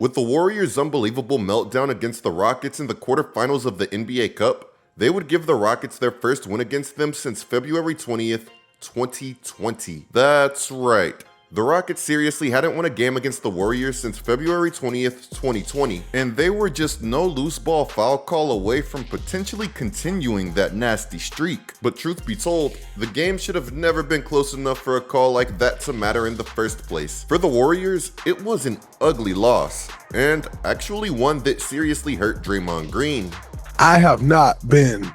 With the Warriors' unbelievable meltdown against the Rockets in the quarterfinals of the NBA Cup, they would give the Rockets their first win against them since February 20th, 2020. That's right. The Rockets seriously hadn't won a game against the Warriors since February 20th, 2020, and they were just no loose ball foul call away from potentially continuing that nasty streak. But truth be told, the game should have never been close enough for a call like that to matter in the first place. For the Warriors, it was an ugly loss, and actually one that seriously hurt Draymond Green. I have not been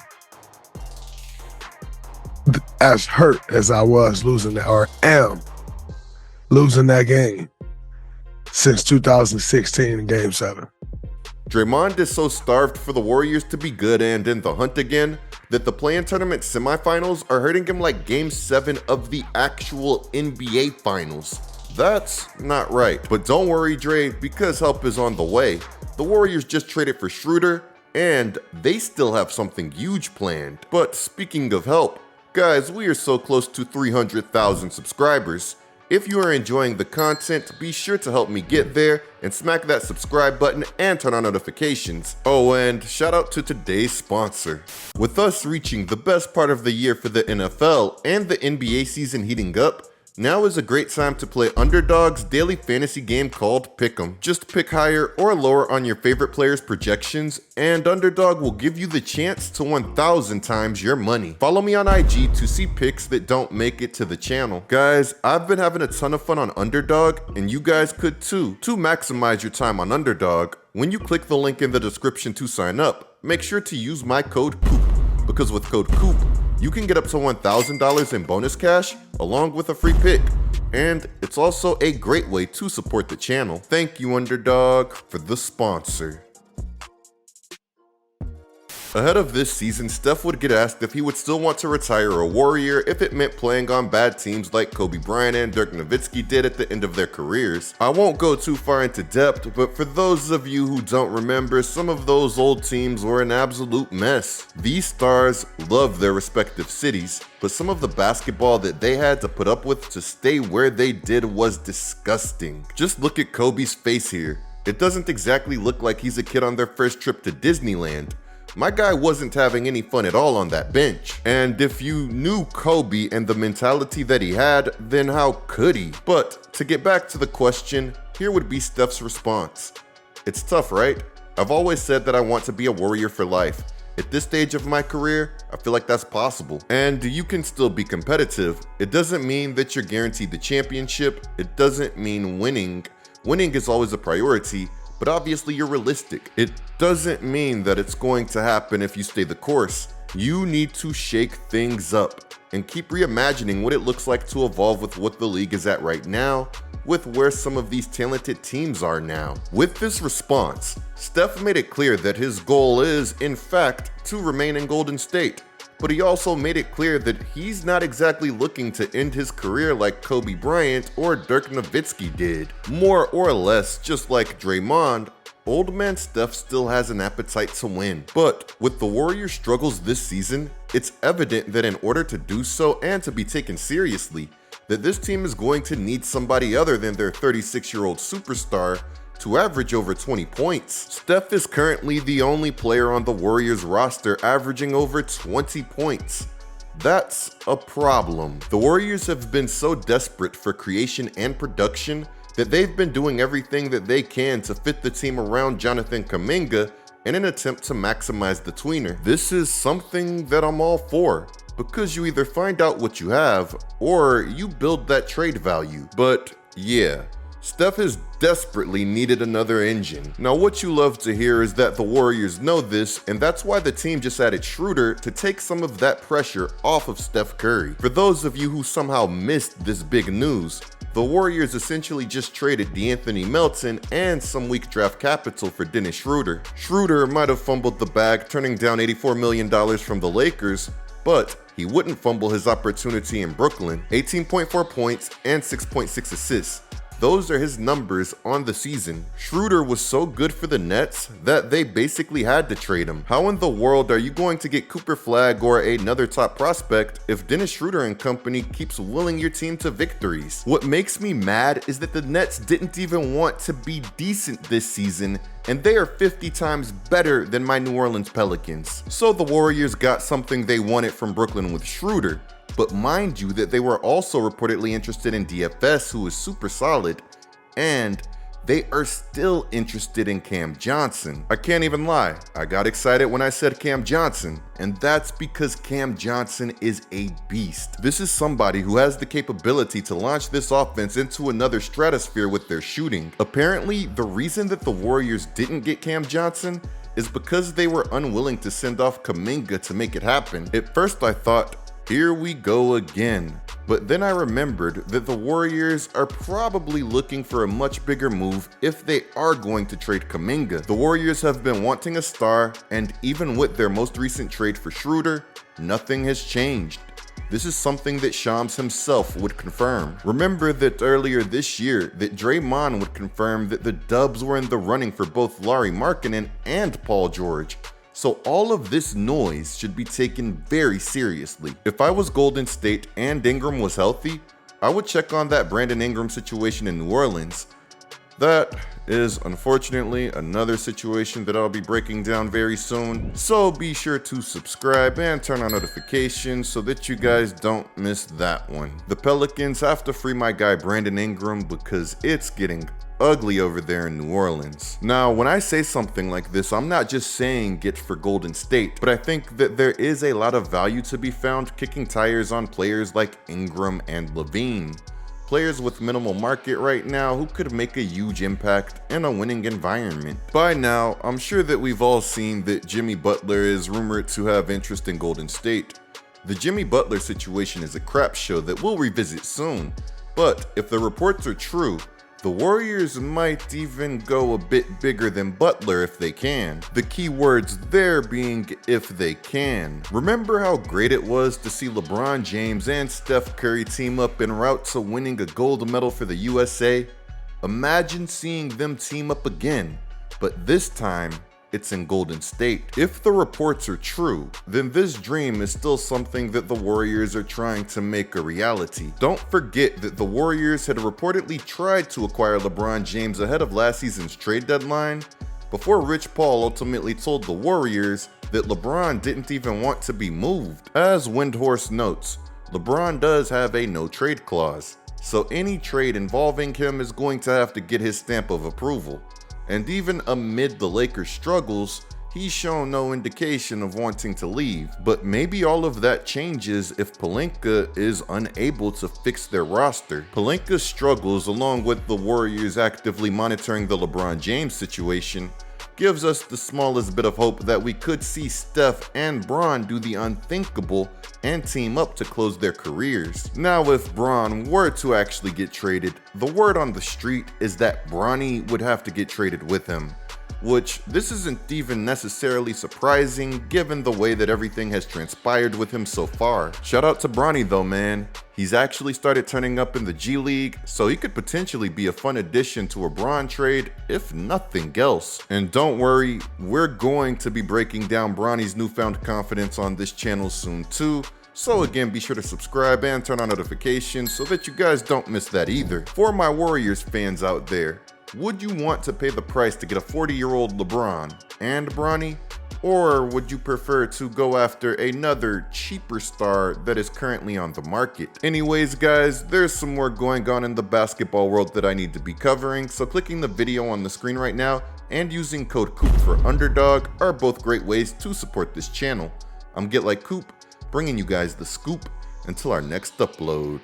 as hurt as I was losing that, or am losing that game since 2016 in Game 7. Draymond is so starved for the Warriors to be good and in the hunt again that the play-in tournament semifinals are hurting him like Game 7 of the actual NBA Finals. That's not right. But don't worry, Dre, because help is on the way. The Warriors just traded for Schroder, and they still have something huge planned. But speaking of help, guys, we are so close to 300,000 subscribers. If you are enjoying the content, be sure to help me get there and smack that subscribe button and turn on notifications. Oh, and shout out to today's sponsor. With us reaching the best part of the year for the NFL and the NBA season heating up, now is a great time to play Underdog's daily fantasy game called Pick'em. Just pick higher or lower on your favorite players' projections, and Underdog will give you the chance to 1,000 times your money. Follow me on IG to see picks that don't make it to the channel. Guys, I've been having a ton of fun on Underdog, and you guys could too. To maximize your time on Underdog, when you click the link in the description to sign up, make sure to use my code COOP, because with code COOP, you can get up to $1,000 in bonus cash along with a free pick. And it's also a great way to support the channel. Thank you, Underdog, for the sponsor. Ahead of this season, Steph would get asked if he would still want to retire a Warrior if it meant playing on bad teams like Kobe Bryant and Dirk Nowitzki did at the end of their careers. I won't go too far into depth, but for those of you who don't remember, some of those old teams were an absolute mess. These stars loved their respective cities, but some of the basketball that they had to put up with to stay where they did was disgusting. Just look at Kobe's face here. It doesn't exactly look like he's a kid on their first trip to Disneyland. My guy wasn't having any fun at all on that bench. And if you knew Kobe and the mentality that he had, then how could he? But to get back to the question, here would be Steph's response. It's tough, right? I've always said that I want to be a Warrior for life. At this stage of my career, I feel like that's possible. And you can still be competitive. It doesn't mean that you're guaranteed the championship. It doesn't mean winning. Winning is always a priority, but obviously you're realistic. It doesn't mean that it's going to happen if you stay the course. You need to shake things up and keep reimagining what it looks like to evolve with what the league is at right now, with where some of these talented teams are now. With this response, Steph made it clear that his goal is, in fact, to remain in Golden State. But he also made it clear that he's not exactly looking to end his career like Kobe Bryant or Dirk Nowitzki did. More or less, just like Draymond, old man Steph still has an appetite to win. But with the Warriors' struggles this season, it's evident that in order to do so and to be taken seriously, that this team is going to need somebody other than their 36-year-old superstar to average over 20 points. Steph is currently the only player on the Warriors roster averaging over 20 points. That's a problem. The Warriors have been so desperate for creation and production that they've been doing everything that they can to fit the team around Jonathan Kuminga in an attempt to maximize the tweener. This is something that I'm all for, because you either find out what you have or you build that trade value. But yeah, Steph has desperately needed another engine. Now, what you love to hear is that the Warriors know this, and that's why the team just added Schroder to take some of that pressure off of Steph Curry. For those of you who somehow missed this big news, the Warriors essentially just traded DeAnthony Melton and some weak draft capital for Dennis Schroder. Schroder might have fumbled the bag, turning down $84 million from the Lakers, but he wouldn't fumble his opportunity in Brooklyn. 18.4 points and 6.6 assists. Those are his numbers on the season. Schroder was so good for the Nets that they basically had to trade him. How in the world are you going to get Cooper Flagg or another top prospect if Dennis Schroder and company keeps willing your team to victories? What makes me mad is that the Nets didn't even want to be decent this season, and they are 50 times better than my New Orleans Pelicans. So the Warriors got something they wanted from Brooklyn with Schroder. But mind you that they were also reportedly interested in DFS, who is super solid, and they are still interested in Cam Johnson. I can't even lie, I got excited when I said Cam Johnson, and that's because Cam Johnson is a beast. This is somebody who has the capability to launch this offense into another stratosphere with their shooting. Apparently, the reason that the Warriors didn't get Cam Johnson is because they were unwilling to send off Kuminga to make it happen. At first I thought, here we go again. But then I remembered that the Warriors are probably looking for a much bigger move if they are going to trade Kuminga. The Warriors have been wanting a star, and even with their most recent trade for Schroder, nothing has changed. This is something that Shams himself would confirm. Remember that earlier this year that Draymond would confirm that the Dubs were in the running for both Lauri Markkanen and Paul George. So all of this noise should be taken very seriously. If I was Golden State and Ingram was healthy, I would check on that Brandon Ingram situation in New Orleans. That is unfortunately another situation that I'll be breaking down very soon. So be sure to subscribe and turn on notifications so that you guys don't miss that one. The Pelicans have to free my guy Brandon Ingram because it's getting ugly over there in New Orleans. Now, when I say something like this, I'm not just saying get for Golden State, but I think that there is a lot of value to be found kicking tires on players like Ingram and Levine. Players with minimal market right now who could make a huge impact in a winning environment. By now, I'm sure that we've all seen that Jimmy Butler is rumored to have interest in Golden State. The Jimmy Butler situation is a crap show that we'll revisit soon, but if the reports are true, the Warriors might even go a bit bigger than Butler if they can. The key words there being if they can. Remember how great it was to see LeBron James and Steph Curry team up en route to winning a gold medal for the USA? Imagine seeing them team up again, but this time, it's in Golden State. If the reports are true, then this dream is still something that the Warriors are trying to make a reality. Don't forget that the Warriors had reportedly tried to acquire LeBron James ahead of last season's trade deadline, before Rich Paul ultimately told the Warriors that LeBron didn't even want to be moved. As Windhorse notes, LeBron does have a no trade clause, so any trade involving him is going to have to get his stamp of approval. And even amid the Lakers' struggles, he's shown no indication of wanting to leave. But maybe all of that changes if Pelinka is unable to fix their roster. Pelinka's struggles, along with the Warriors actively monitoring the LeBron James situation, gives us the smallest bit of hope that we could see Steph and Bron do the unthinkable and team up to close their careers. Now, if Bron were to actually get traded, the word on the street is that Bronny would have to get traded with him, which this isn't even necessarily surprising given the way that everything has transpired with him so far. Shout out to Bronny though, man. He's actually started turning up in the G League, so he could potentially be a fun addition to a Bron trade, if nothing else. And don't worry, we're going to be breaking down Bronny's newfound confidence on this channel soon too. So again, be sure to subscribe and turn on notifications so that you guys don't miss that either. For my Warriors fans out there, would you want to pay the price to get a 40-year-old LeBron and Bronny? Or would you prefer to go after another cheaper star that is currently on the market? Anyways guys, there's some more going on in the basketball world that I need to be covering, so clicking the video on the screen right now and using code COOP for Underdog are both great ways to support this channel. I'm GetLikeCoop, bringing you guys the scoop until our next upload.